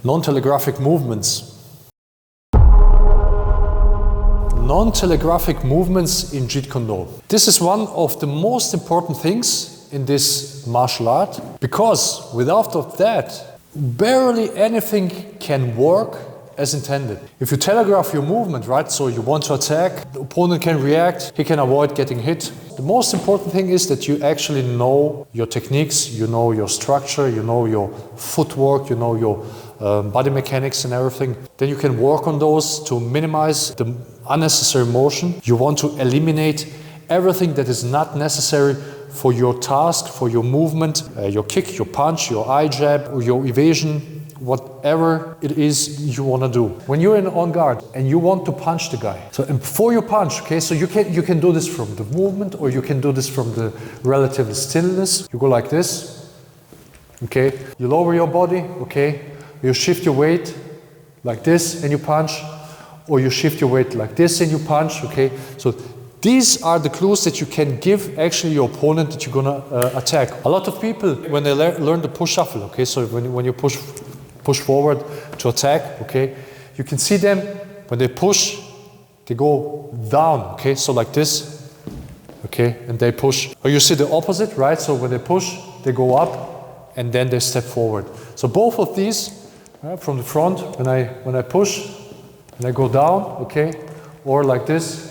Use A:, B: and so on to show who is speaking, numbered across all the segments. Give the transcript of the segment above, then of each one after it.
A: Non-telegraphic movements. Non-telegraphic movements in Jeet Kune Do. This is one of the most important things in this martial art, because without that, barely anything can work as intended. If you telegraph your movement, right, so you want to attack, the opponent can react, he can avoid getting hit. The most important thing is that you actually know your techniques, you know your structure, you know your footwork, you know your body mechanics and everything. Then you can work on those to minimize the unnecessary motion. You want to eliminate everything that is not necessary for your task, for your movement, your kick, your punch, your eye jab, or your evasion, whatever it is you want to do. When you're in on guard and you want to punch the guy, so and before you punch, okay, so you can do this from the movement, or you can do this from the relative stillness. You go like this, okay, you lower your body, okay, you shift your weight like this and you punch, or you shift your weight like this and you punch, okay. So these are the clues that you can give actually your opponent that you're gonna attack. A lot of people, when they learn the push shuffle, okay, so when you push forward to attack, okay, you can see them when they push, they go down, okay, so like this, okay, and they push. Or you see the opposite, right? So when they push, they go up and then they step forward. So both of these, from the front, when I push and I go down, okay, or like this.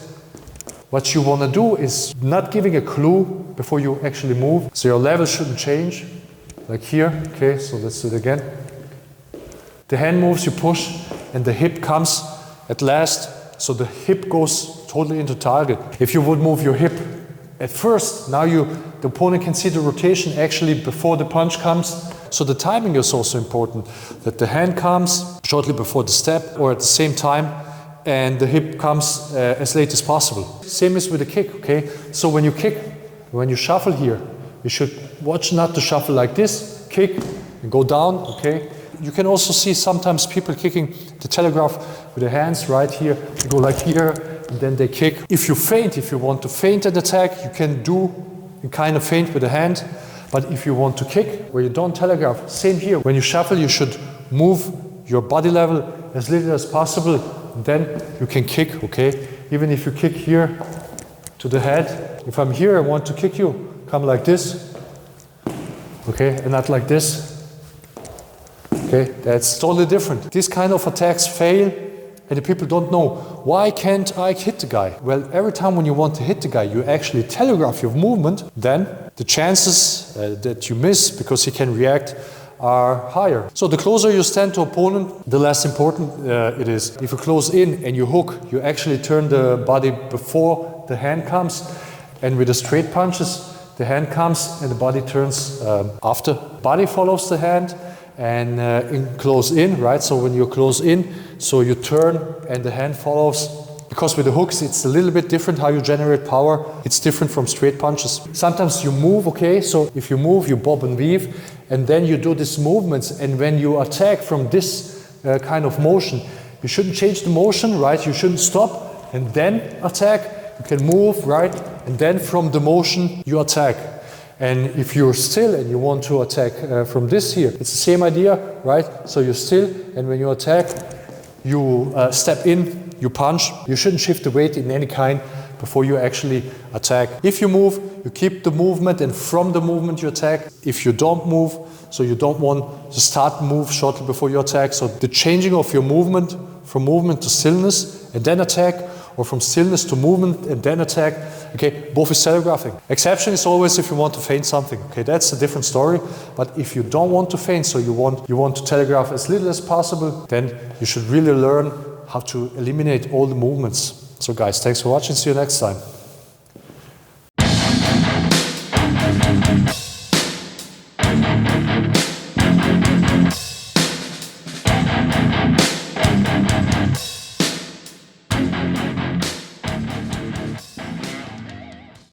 A: What you want to do is not giving a clue before you actually move. So your level shouldn't change, like here, okay, so let's do it again. The hand moves, you push, and the hip comes at last, so the hip goes totally into target. If you would move your hip at first, now the opponent can see the rotation actually before the punch comes. So the timing is also important, that the hand comes shortly before the step or at the same time, and the hip comes as late as possible. Same as with the kick, okay? So when you kick, when you shuffle here, you should watch not to shuffle like this, kick and go down, okay? You can also see sometimes people kicking the telegraph with their hands right here. They go like here, and then they kick. If you feint, if you want to feint an attack, you can do a kind of feint with the hand. But if you want to kick, where you don't telegraph, same here. When you shuffle, you should move your body level as little as possible. Then you can kick, okay? Even if you kick here to the head, if I'm here, I want to kick you, come like this, okay? And not like this, okay? That's totally different. These kind of attacks fail, and the people don't know, why can't I hit the guy? Well, every time when you want to hit the guy, you actually telegraph your movement, then the chances that you miss because he can react are higher. So the closer you stand to opponent, the less important it is. If you close in and you hook, you actually turn the body before the hand comes, and with the straight punches, the hand comes and the body turns after. Body follows the hand, and close in, right? So when you close in, so you turn and the hand follows. Because with the hooks, it's a little bit different how you generate power. It's different from straight punches. Sometimes you move, okay? So if you move, you bob and weave, and then you do these movements. And when you attack from this kind of motion, you shouldn't change the motion, right? You shouldn't stop and then attack. You can move, right? And then from the motion, you attack. And if you're still and you want to attack from this here, it's the same idea, right? So you're still, and when you attack, you step in, you punch. You shouldn't shift the weight in any kind before you actually attack. If you move, you keep the movement, and from the movement you attack. If you don't move, so you don't want to start move shortly before you attack. So the changing of your movement from movement to stillness and then attack, or from stillness to movement and then attack, okay, both is telegraphing. Exception is always if you want to feint something, okay, that's a different story. But if you don't want to feint, so you want to telegraph as little as possible, then you should really learn how to eliminate all the movements. So guys, thanks for watching, see you next time.